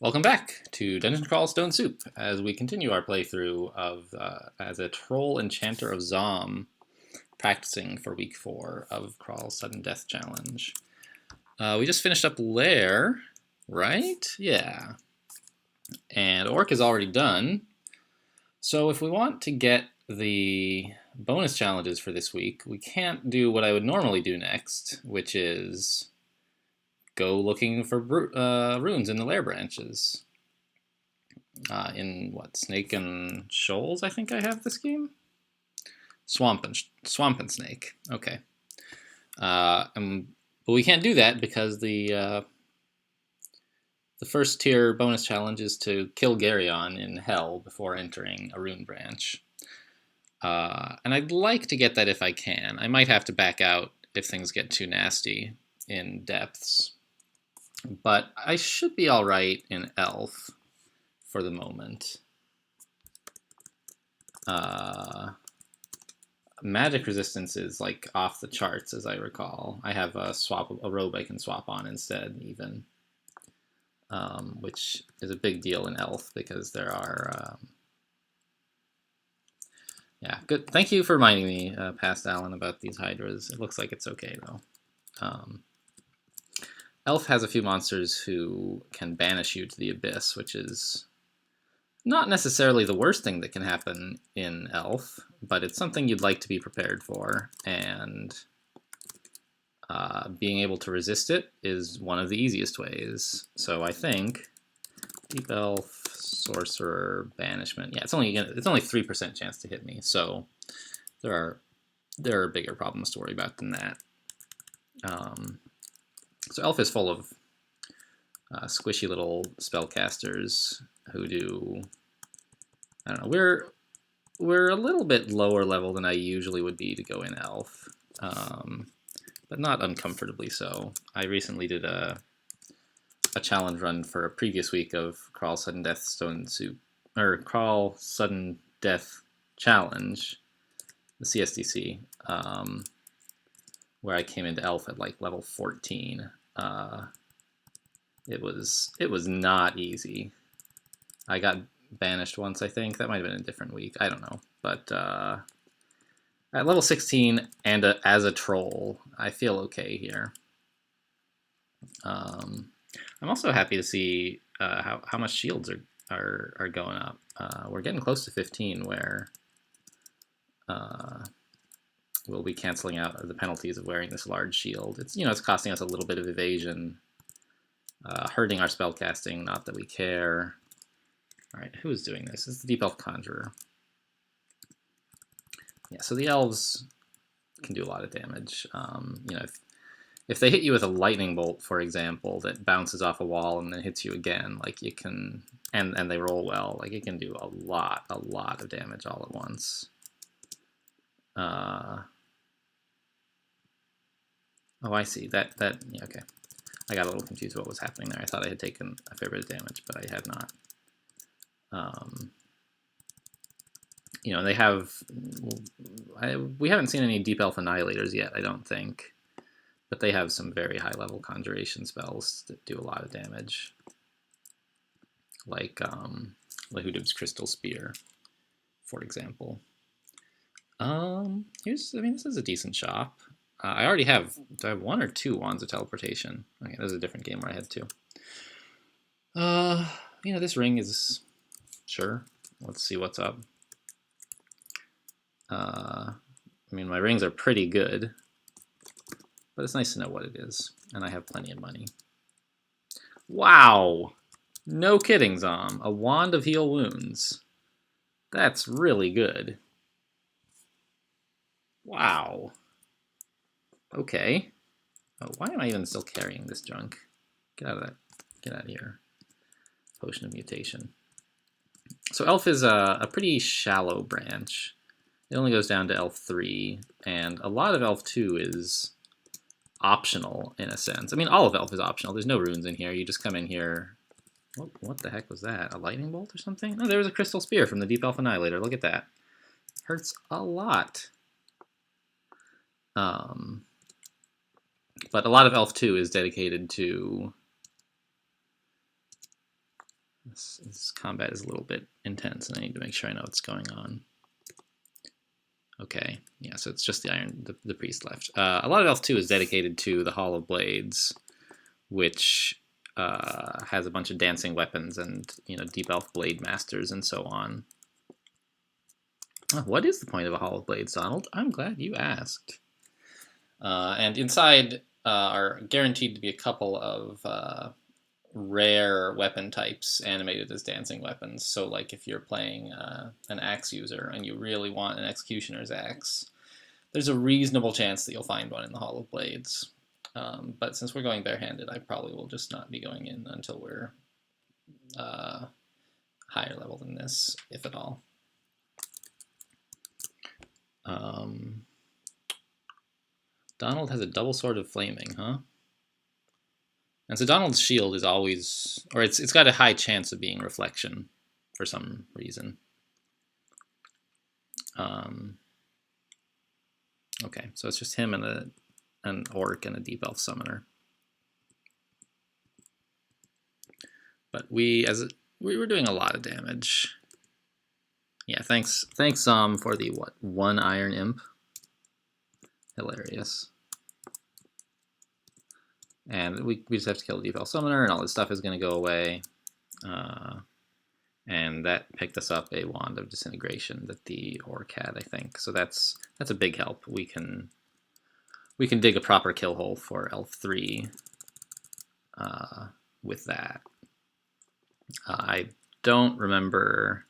Welcome back to Dungeon Crawl Stone Soup as we continue our playthrough of as a Troll Enchanter of Xom, practicing for week 4 of Crawl's Sudden Death Challenge. We just finished up Lair, right? Yeah. And Orc is already done. So if we want to get the bonus challenges for this week, we can't do what I would normally do next, which is go looking for runes in the Lair branches. In what, Snake and Shoals, I think I have this game? Swamp and Snake. Okay. But we can't do that because the first tier bonus challenge is to kill Garyon in Hell before entering a rune branch. And I'd like to get that if I can. I might have to back out if things get too nasty in depths. But I should be alright in Elf for the moment. Magic resistance is like off the charts, as I recall. I have a robe I can swap on instead, even, which is a big deal in Elf because there are. Yeah, good. Thank you for reminding me, past Alan, about these hydras. It looks like it's okay though. Elf has a few monsters who can banish you to the abyss, which is not necessarily the worst thing that can happen in Elf, but it's something you'd like to be prepared for, and being able to resist it is one of the easiest ways. So I think Deep Elf, Sorcerer, Banishment. Yeah, it's only 3% chance to hit me, so there are bigger problems to worry about than that. So Elf is full of squishy little spellcasters who do, I don't know, we're a little bit lower level than I usually would be to go in Elf, but not uncomfortably so. I recently did a challenge run for a previous week of Crawl Sudden Death Stone Soup, or Crawl Sudden Death Challenge, the CSDC, where I came into Elf at like level 14. It was not easy. I got banished once, I think. That might have been a different week. I don't know. But at level 16 and as a troll, I feel okay here. I'm also happy to see how much shields are going up. We're getting close to 15, where we'll be canceling out the penalties of wearing this large shield. It's costing us a little bit of evasion, hurting our spellcasting. Not that we care. All right, who is doing this? This is the Deep Elf Conjurer. Yeah, so the elves can do a lot of damage. If they hit you with a lightning bolt, for example, that bounces off a wall and then hits you again, like you can, and they roll well, like it can do a lot of damage all at once. Oh, I see. Yeah, okay. I got a little confused what was happening there. I thought I had taken a fair bit of damage, but I had not. They have. We haven't seen any Deep Elf Annihilators yet, I don't think. But they have some very high-level conjuration spells that do a lot of damage. Like Lahudib's Crystal Spear, for example. This is a decent shop. I already have, do I have 1 or 2 Wands of Teleportation? Okay, there's a different game where I had 2. This ring is, sure, let's see what's up. My rings are pretty good, but it's nice to know what it is, and I have plenty of money. Wow! No kidding, Xom. A Wand of Heal Wounds. That's really good. Wow. Okay. Oh, why am I even still carrying this junk? Get out of that. Get out of here. Potion of Mutation. So Elf is a pretty shallow branch. It only goes down to Elf 3, and a lot of Elf 2 is optional, in a sense. All of Elf is optional. There's no runes in here. You just come in here. What the heck was that? A lightning bolt or something? No, there was a Crystal Spear from the Deep Elf Annihilator. Look at that. Hurts a lot. But a lot of Elf 2 is dedicated to This combat is a little bit intense, and I need to make sure I know what's going on. Okay, yeah, so it's just the priest left. A lot of Elf 2 is dedicated to the Hall of Blades, which has a bunch of dancing weapons and, you know, deep elf blade masters and so on. Oh, what is the point of a Hall of Blades, Donald? I'm glad you asked. And inside are guaranteed to be a couple of rare weapon types animated as dancing weapons. So, like, if you're playing an axe user and you really want an executioner's axe, there's a reasonable chance that you'll find one in the Hall of Blades. But since we're going barehanded, I probably will just not be going in until we're higher level than this, if at all. Donald has a double sword of flaming, huh? And so Donald's shield is always, or it's got a high chance of being reflection for some reason. Okay, so it's just him and an orc and a deep elf summoner. But we were doing a lot of damage. Yeah, thanks for the what, 1 iron imp. Hilarious. And we just have to kill the deep elf summoner, and all this stuff is going to go away. And that picked us up a wand of disintegration that the orc had, I think. So that's a big help. We can dig a proper kill hole for Elf 3 with that. I don't remember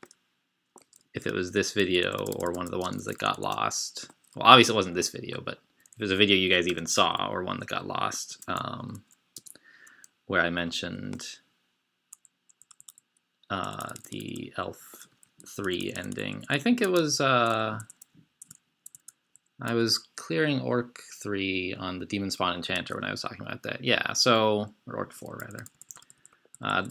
if it was this video or one of the ones that got lost. Well, obviously it wasn't this video, but if it was a video you guys even saw or one that got lost, where I mentioned the Elf 3 ending. I think it was, I was clearing Orc 3 on the Demon Spawn Enchanter when I was talking about that. Yeah, so, or Orc 4 rather.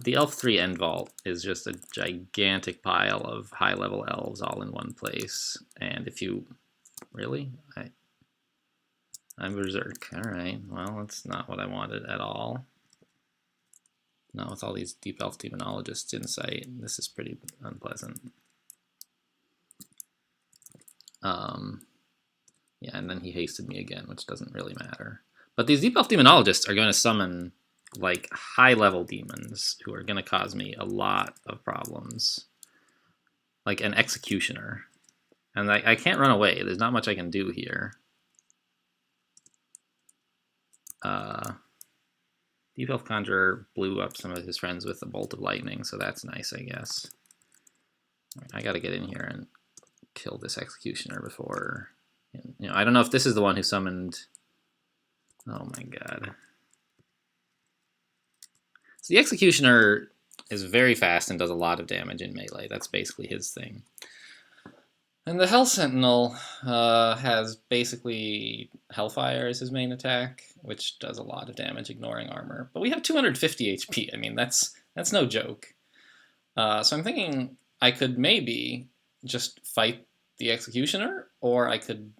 The Elf 3 End Vault is just a gigantic pile of high-level elves all in one place. And if you... Really? I'm Berserk. Alright, well, that's not what I wanted at all. Not with all these Deep Elf Demonologists in sight. This is pretty unpleasant. Yeah, and then he hasted me again, which doesn't really matter. But these Deep Elf Demonologists are going to summon like high-level demons who are going to cause me a lot of problems. Like an Executioner. And I can't run away. There's not much I can do here. Deep Elf Conjurer blew up some of his friends with a bolt of lightning, so that's nice, I guess. Right, I gotta get in here and kill this Executioner before... You know, I don't know if this is the one who summoned... Oh my god. So the Executioner is very fast and does a lot of damage in melee. That's basically his thing. And the Hell Sentinel has basically Hellfire as his main attack, which does a lot of damage ignoring armor. But we have 250 HP. I mean, that's no joke. So I'm thinking I could maybe just fight the Executioner, or I could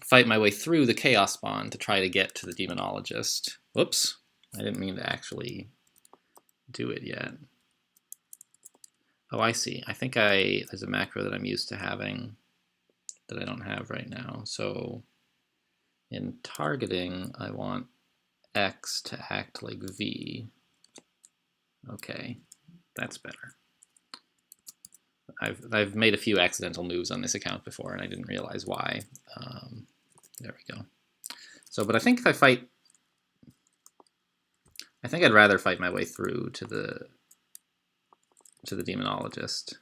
fight my way through the Chaos Spawn to try to get to the Demonologist. Whoops. I didn't mean to actually do it yet. Oh, I see. I think there's a macro that I'm used to having that I don't have right now. So in targeting, I want X to act like V. Okay, that's better. I've made a few accidental moves on this account before, and I didn't realize why. There we go. So, but I think if I fight... I think I'd rather fight my way through to the Demonologist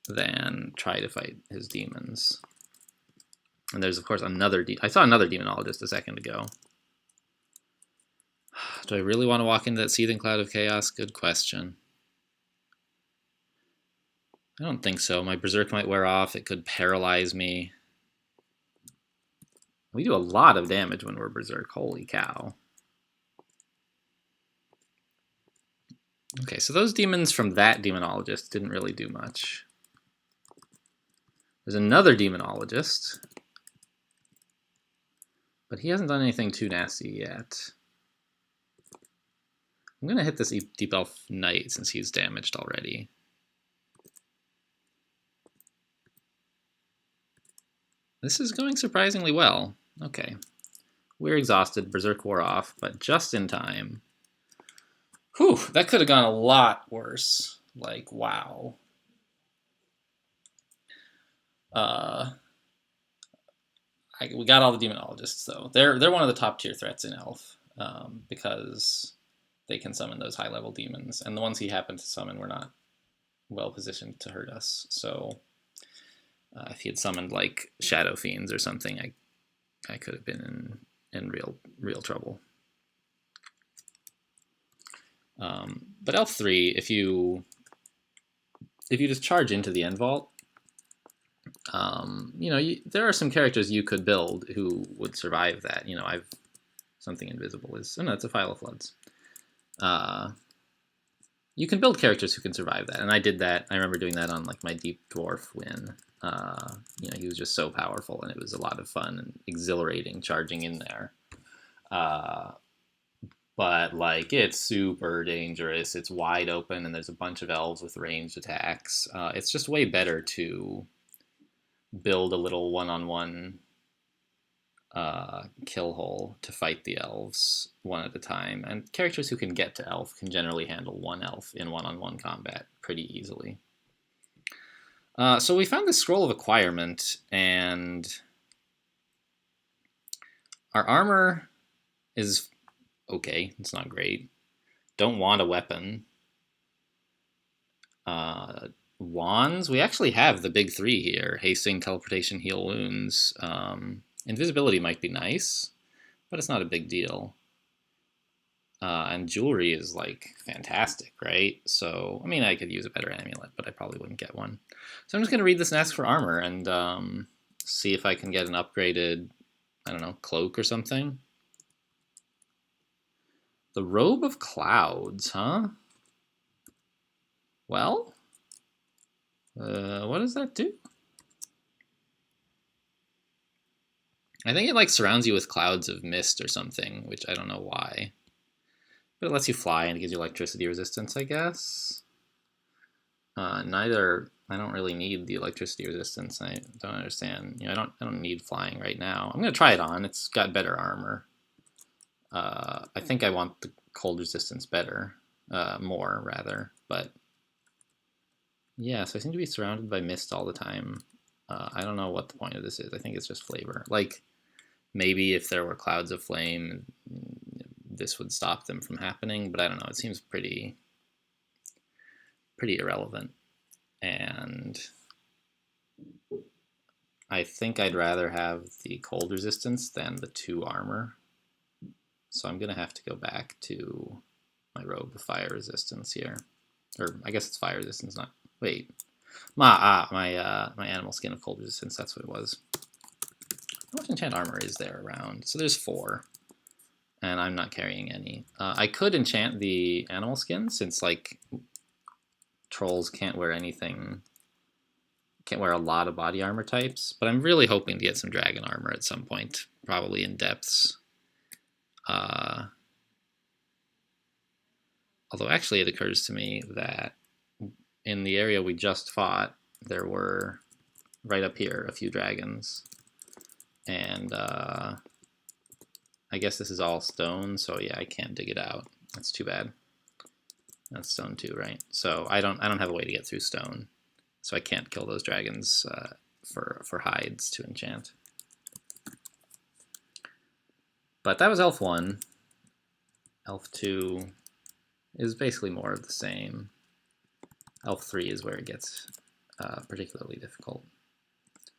than try to fight his demons. And there's, of course, another... I saw another Demonologist a second ago. Do I really want to walk into that Seething Cloud of Chaos? Good question. I don't think so. My Berserk might wear off. It could paralyze me. We do a lot of damage when we're Berserk. Holy cow. Okay, so those demons from that Demonologist didn't really do much. There's another Demonologist, but he hasn't done anything too nasty yet. I'm going to hit this Deep Elf Knight since he's damaged already. This is going surprisingly well. Okay. We're exhausted. Berserk wore off, but just in time. Whew, that could have gone a lot worse. Like, wow. We got all the demonologists, though. They're one of the top tier threats in Elf, because they can summon those high level demons, and the ones he happened to summon were not well positioned to hurt us. So if he had summoned like Shadow Fiends or something, I could have been in real trouble. But Elf 3, if you just charge into the End Vault, you know, there are some characters you could build who would survive that. You know, something invisible is. Oh no, it's a File of Floods. You can build characters who can survive that, and I did that. I remember doing that on like my Deep Dwarf win. You know, he was just so powerful, and it was a lot of fun and exhilarating charging in there. But like, it's super dangerous. It's wide open, and there's a bunch of elves with ranged attacks. It's just way better to build a little one-on-one kill hole to fight the elves one at a time. And characters who can get to elf can generally handle one elf in one-on-one combat pretty easily. So we found this Scroll of Acquirement, and our armor is okay. It's not great. Don't want a weapon. Wands, we actually have the big three here: Hasting, Teleportation, Heal Wounds. Invisibility might be nice, but it's not a big deal. And jewelry is like fantastic, right? So, I mean, I could use a better amulet, but I probably wouldn't get one. So I'm just going to read this and ask for armor and see if I can get an upgraded, I don't know, cloak or something. The Robe of Clouds, huh? Well, what does that do? I think it like surrounds you with clouds of mist or something, which I don't know why. But it lets you fly and it gives you electricity resistance, I guess. I don't really need the electricity resistance. I don't understand. You know, I don't need flying right now. I'm gonna try it on. It's got better armor. I think I want the cold resistance better, more rather. But yeah, so I seem to be surrounded by mist all the time. I don't know what the point of this is. I think it's just flavor. Like, maybe if there were clouds of flame, this would stop them from happening, but I don't know. It seems pretty irrelevant. And I think I'd rather have the cold resistance than the 2 armor. So I'm going to have to go back to my Robe of Fire Resistance here. Or I guess it's Fire Resistance, not... Wait. My Animal Skin of Cold Resistance, that's what it was. How much enchant armor is there around? So there's 4. And I'm not carrying any. I could enchant the Animal Skin, since, like, trolls can't wear anything... Can't wear a lot of body armor types. But I'm really hoping to get some dragon armor at some point. Probably in depths. Although actually it occurs to me that in the area we just fought, there were, right up here, a few dragons. And I guess this is all stone, so yeah, I can't dig it out. That's too bad. That's stone too, right? So I don't have a way to get through stone. So I can't kill those dragons for hides to enchant. But that was Elf 1. Elf 2 is basically more of the same. Elf 3 is where it gets particularly difficult.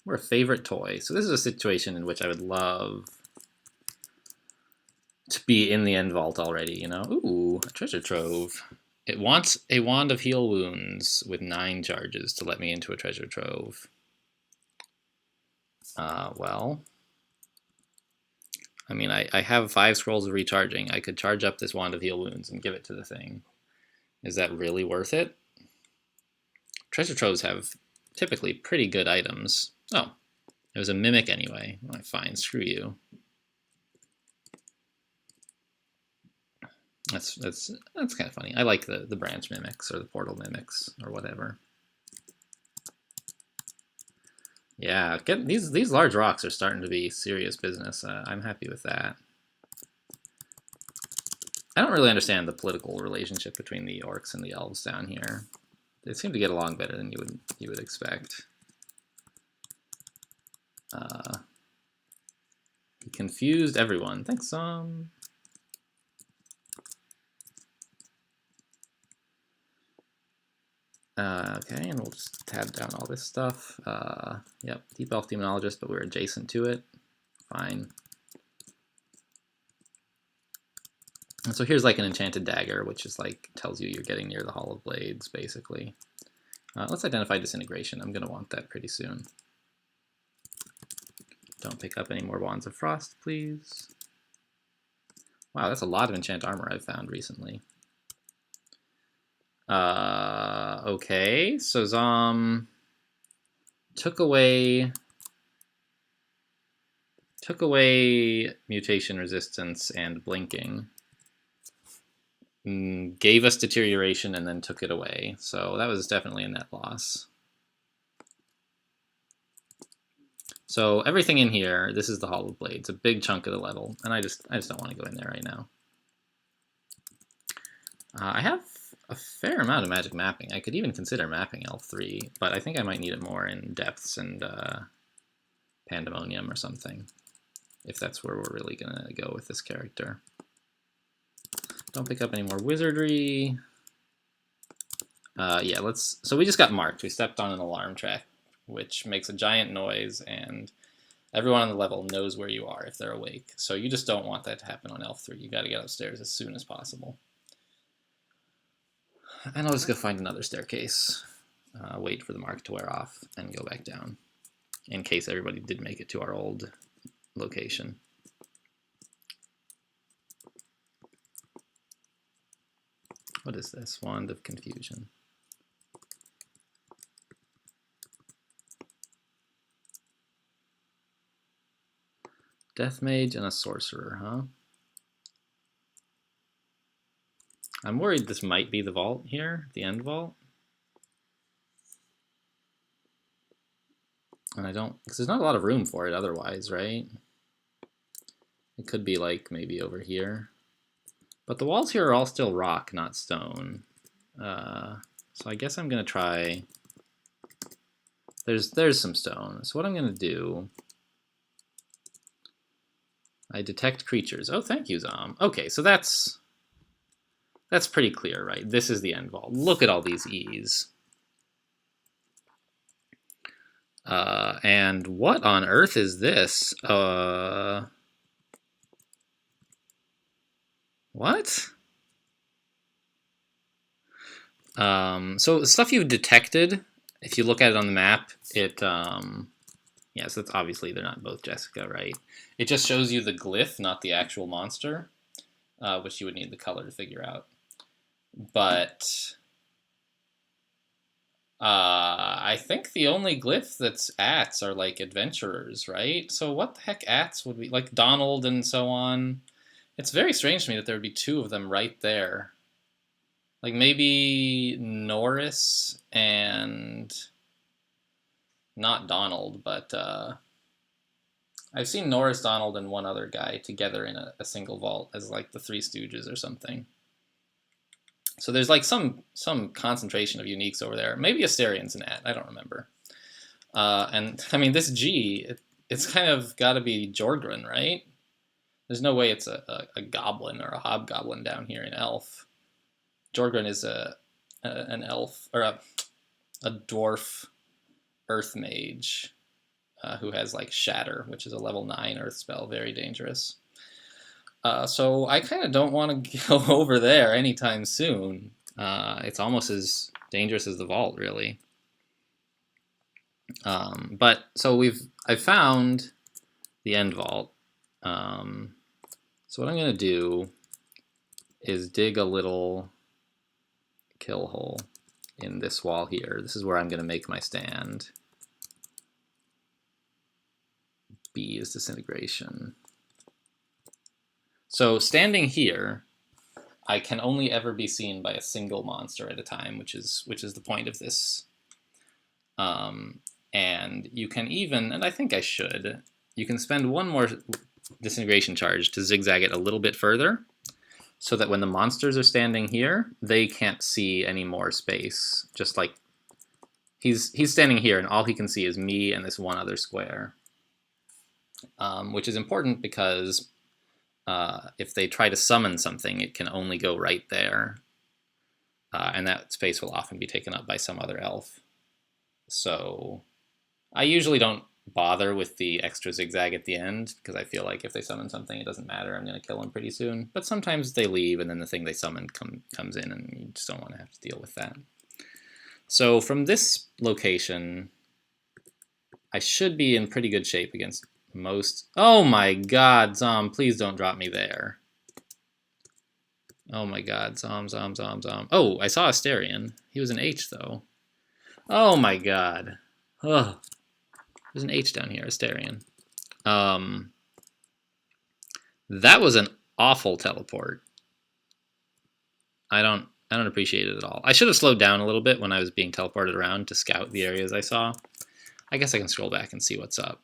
We're a favorite toy. So this is a situation in which I would love to be in the End Vault already, you know? Ooh, a treasure trove. It wants a Wand of Heal Wounds with 9 charges to let me into a treasure trove. Well... I mean, I have 5 scrolls of recharging. I could charge up this Wand of Heal Wounds and give it to the thing. Is that really worth it? Treasure troves have typically pretty good items. Oh, it was a mimic anyway. Well, fine, screw you. That's kind of funny. I like the branch mimics or the portal mimics or whatever. Yeah, these large rocks are starting to be serious business. I'm happy with that. I don't really understand the political relationship between the orcs and the elves down here. They seem to get along better than you would expect. He confused everyone. Thanks, okay, and we'll just tab down all this stuff. Yep, Deep Elf Demonologist, but we're adjacent to it. Fine. And so here's like an enchanted dagger, which is like tells you you're getting near the Hall of Blades, basically. Let's identify disintegration. I'm going to want that pretty soon. Don't pick up any more Wands of Frost, please. Wow, that's a lot of enchant armor I've found recently. Okay, so Xom took away mutation resistance and blinking. Gave us deterioration and then took it away. So that was definitely a net loss. So everything in here, this is the Hall of Blades, a big chunk of the level, and I just don't want to go in there right now. I have a fair amount of magic mapping. I could even consider mapping L3, but I think I might need it more in depths and pandemonium or something, if that's where we're really gonna go with this character. Don't pick up any more wizardry. Yeah, so we just got marked. We stepped on an alarm track, which makes a giant noise, and everyone on the level knows where you are if they're awake. So you just don't want that to happen on L3. You got to get upstairs as soon as possible. And I'll just go find another staircase, wait for the mark to wear off, and go back down, in case everybody did make it to our old location. What is this? Wand of Confusion. Death Mage and a Sorcerer, huh? I'm worried this might be the vault here, the end vault. And I don't, because there's not a lot of room for it otherwise, right? It could be like maybe over here. But the walls here are all still rock, not stone. So I guess I'm gonna try, there's some stone. So what I'm gonna do, I detect creatures. Oh, thank you, Xom. Okay, so that's pretty clear, right? This is the end vault. Look at all these E's. And what on earth is this? What? So stuff you've detected, if you look at it on the map, it, yeah, so that's obviously they're not both Jessica, right? It just shows you the glyph, not the actual monster, which you would need the color to figure out. But I think the only glyph that's ats are like adventurers, right? So what the heck ats would be, like Donald and so on? It's very strange to me that there would be two of them right there. Like maybe Norris and not Donald, but I've seen Norris, Donald, and one other guy together in a single vault as like the Three Stooges or something. So there's like some concentration of uniques over there. Maybe Asterian's an at, I don't remember. And I mean, this G, it's kind of got to be Jorgren, right? There's no way it's a goblin or a hobgoblin down here in elf. Jorgren is an elf, or a dwarf earth mage who has like Shatter, which is a level 9 earth spell, very dangerous. So I kind of don't want to go over there anytime soon. It's almost as dangerous as the vault, really. But so I've found the end vault. So what I'm going to do is dig a little kill hole in this wall here. This is where I'm going to make my stand. B is disintegration. So standing here, I can only ever be seen by a single monster at a time, which is the point of this. And you can even, and I think I should, you can spend one more disintegration charge to zigzag it a little bit further, so that when the monsters are standing here, they can't see any more space. Just like he's standing here, and all he can see is me and this one other square, which is important because if they try to summon something, it can only go right there, and that space will often be taken up by some other elf. So I usually don't bother with the extra zigzag at the end, because I feel like if they summon something, it doesn't matter. I'm going to kill them pretty soon. But sometimes they leave, and then the thing they summoned comes in, and you just don't want to have to deal with that. So from this location, I should be in pretty good shape against most... Oh my god, Xom, please don't drop me there. Oh my god, Xom. Oh, I saw Asterion. He was an H, though. Oh my god. Ugh. There's an H down here, Asterion. That was an awful teleport. I don't appreciate it at all. I should have slowed down a little bit when I was being teleported around to scout the areas I saw. I guess I can scroll back and see what's up.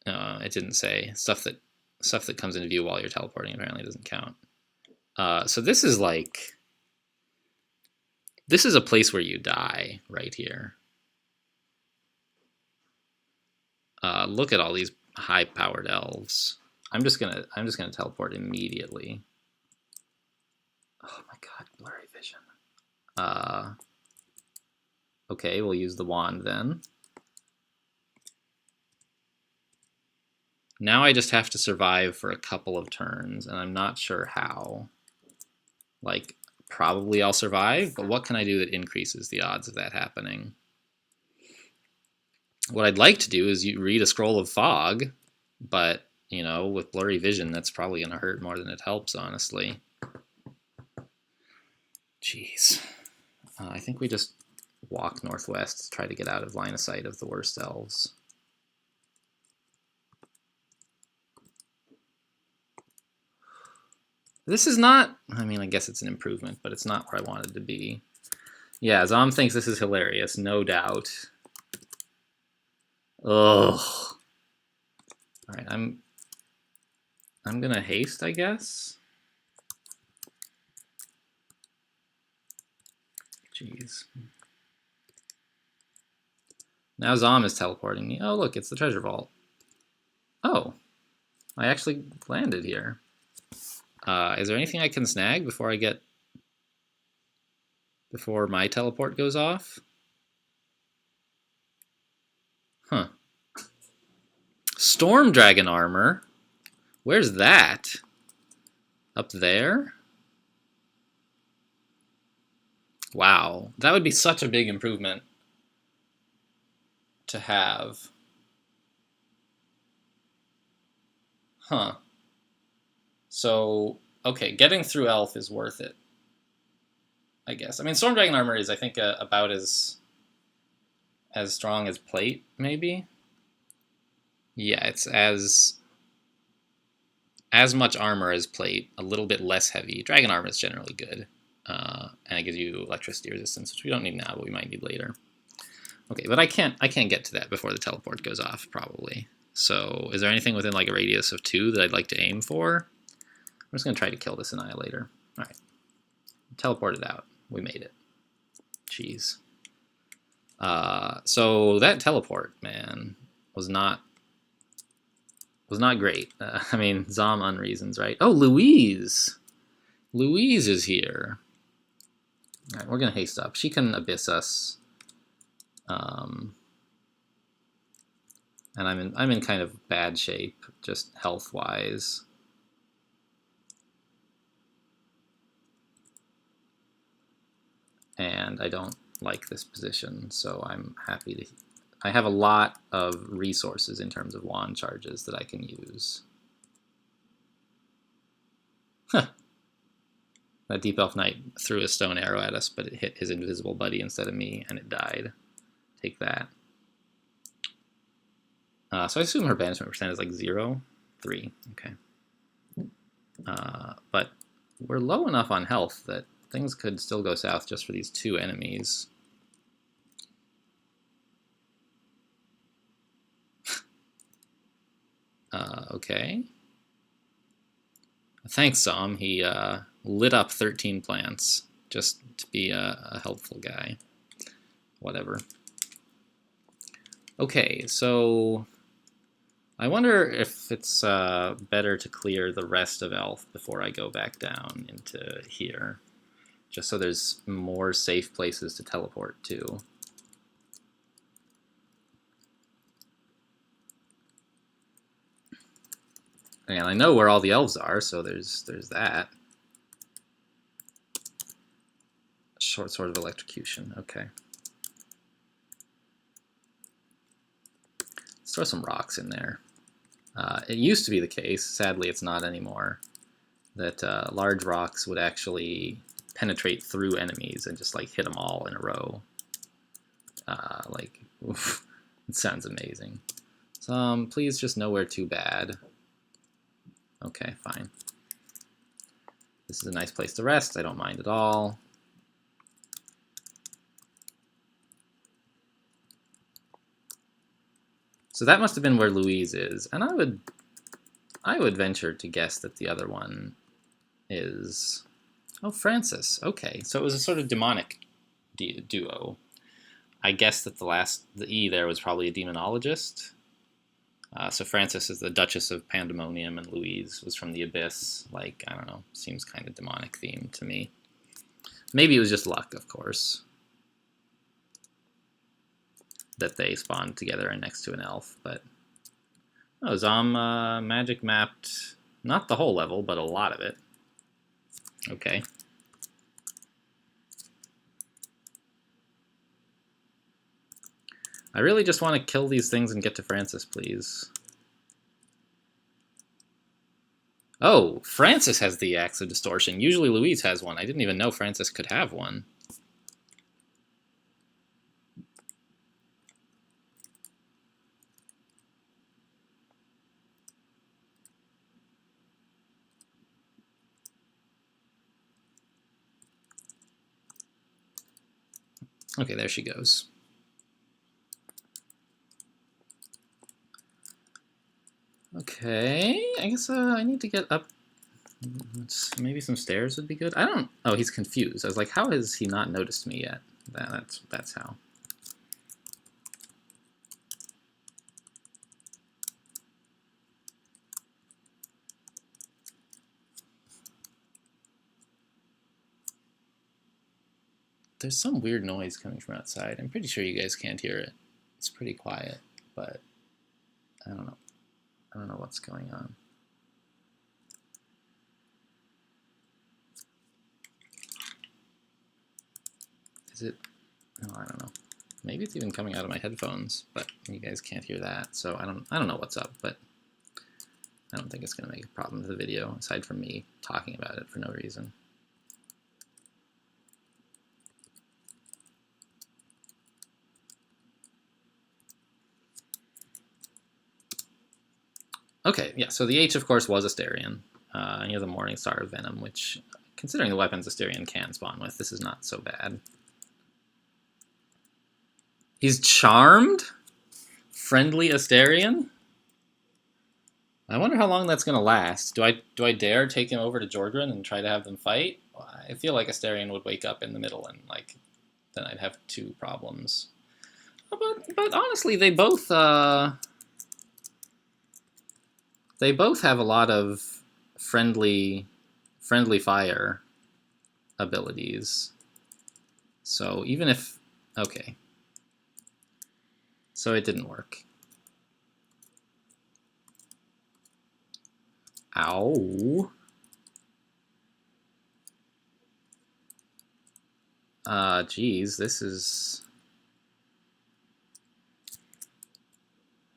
It didn't say. Stuff that comes into view while you're teleporting apparently doesn't count. So this is like... This is a place where you die, right here. Look at all these high-powered elves. I'm just gonna teleport immediately. Oh my god, blurry vision. Okay, we'll use the wand then. Now I just have to survive for a couple of turns, and I'm not sure how. Like, probably I'll survive, but what can I do that increases the odds of that happening? What I'd like to do is you read a scroll of fog, but, you know, with blurry vision, that's probably going to hurt more than it helps, honestly. Jeez. I think we just walk northwest to try to get out of line of sight of the worst elves. This is not... I mean, I guess it's an improvement, but it's not where I wanted to be. Yeah, Xom thinks this is hilarious, no doubt. Ugh. Alright, I'm gonna haste, I guess. Jeez. Now Xom is teleporting me. Oh, look, it's the treasure vault. Oh, I actually landed here. Is there anything I can snag before my teleport goes off? Huh. Storm Dragon armor? Where's that? Up there? Wow, that would be such a big improvement to have. Huh. So, okay, getting through Elf is worth it, I guess. I mean, Storm Dragon armor is, I think, about as strong as plate, maybe? Yeah, it's as much armor as plate, a little bit less heavy. Dragon armor is generally good, and it gives you electricity resistance, which we don't need now, but we might need later. Okay, but I can't get to that before the teleport goes off, probably. So, is there anything within like a radius of 2 that I'd like to aim for? I'm just going to try to kill this Annihilator. Alright. Teleported out. We made it. Jeez. So that teleport, man, was not great. I mean, Xom unreasons, right? Oh, Louise! Louise is here. Alright, we're going to haste up. She can abyss us. And I'm in kind of bad shape, just health-wise. And I don't like this position, so I'm happy to... I have a lot of resources in terms of wand charges that I can use. Huh. That Deep Elf Knight threw a stone arrow at us, but it hit his invisible buddy instead of me, and it died. Take that. So I assume her banishment percent is like 0? 3. Okay. But we're low enough on health that things could still go south just for these two enemies. Okay. Thanks, Xom. He lit up 13 plants just to be a helpful guy. Whatever. Okay, so I wonder if it's better to clear the rest of Elf before I go back down into here, just so there's more safe places to teleport to. And I know where all the elves are, so there's that. Short sword of electrocution, okay. Let's throw some rocks in there. It used to be the case, sadly it's not anymore, that large rocks would actually penetrate through enemies and just like hit them all in a row. Oof, it sounds amazing. So please just nowhere too bad. Okay, fine. This is a nice place to rest, I don't mind at all. So that must have been where Louise is, and I would venture to guess that the other one is... Oh, Francis. Okay, so it was a sort of demonic duo. I guess that the E there was probably a demonologist. So Francis is the Duchess of Pandemonium, and Louise was from the Abyss. Like, I don't know, seems kind of demonic themed to me. Maybe it was just luck, of course, that they spawned together and next to an elf, but... Oh, Xom magic mapped, not the whole level, but a lot of it. Okay. I really just want to kill these things and get to Francis, please. Oh, Francis has the Axe of Distortion. Usually Louise has one. I didn't even know Francis could have one. Okay, there she goes. Okay, I guess I need to get up. Maybe some stairs would be good. I don't... Oh, he's confused. I was like, how has he not noticed me yet? That's how. There's some weird noise coming from outside. I'm pretty sure you guys can't hear it. It's pretty quiet, but I don't know. I don't know what's going on. Is it? Oh, I don't know. Maybe it's even coming out of my headphones, but you guys can't hear that. So I don't know what's up, but I don't think it's going to make a problem to the video, aside from me talking about it for no reason. Okay, yeah, so the H, of course, was Asterion. He has a Morning Star of Venom, which, considering the weapons Asterion can spawn with, this is not so bad. He's charmed? Friendly Asterion? I wonder how long that's going to last. Do I dare take him over to Jorgren and try to have them fight? I feel like Asterion would wake up in the middle and, like, then I'd have two problems. But honestly, they both have a lot of friendly fire abilities. So even if... Okay. So it didn't work. Ow. Geez, this is...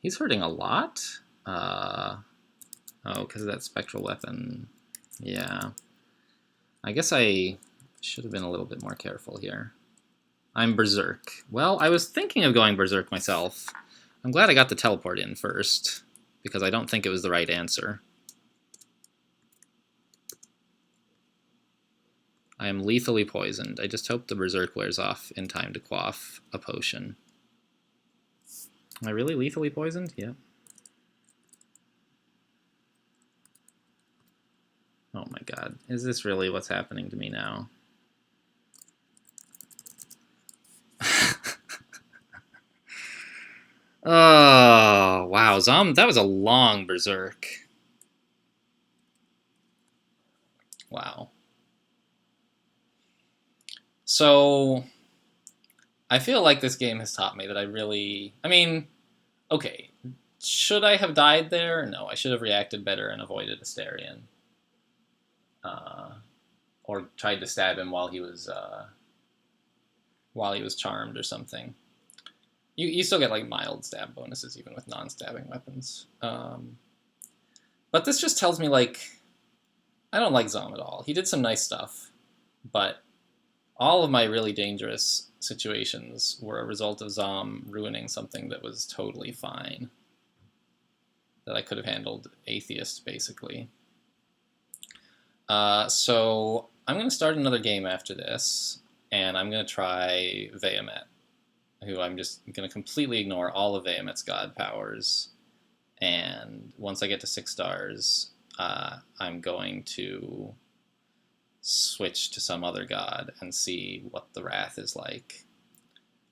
He's hurting a lot? Oh, because of that spectral weapon. Yeah. I guess I should have been a little bit more careful here. I'm Berserk. Well, I was thinking of going Berserk myself. I'm glad I got the teleport in first, because I don't think it was the right answer. I am lethally poisoned. I just hope the Berserk wears off in time to quaff a potion. Am I really lethally poisoned? Yeah. Oh my god. Is this really what's happening to me now? Oh, wow. Xom, that was a long Berserk. Wow. So, I feel like this game has taught me that I mean, okay, should I have died there? No, I should have reacted better and avoided Asterion. Or tried to stab him while he was charmed or something. You still get like mild stab bonuses even with non-stabbing weapons. But this just tells me like I don't like Xom at all. He did some nice stuff, but all of my really dangerous situations were a result of Xom ruining something that was totally fine. That I could have handled Atheist, basically. So I'm going to start another game after this, and I'm going to try Vehemet, who I'm just going to completely ignore all of Vehemet's god powers. And once I get to 6 stars, I'm going to switch to some other god and see what the Wrath is like.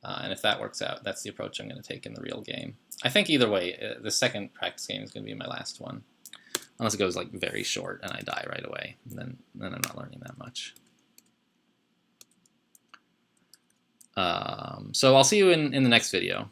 And if that works out, that's the approach I'm going to take in the real game. I think either way, the second practice game is going to be my last one. Unless it goes like very short and I die right away. Then I'm not learning that much. So I'll see you in the next video.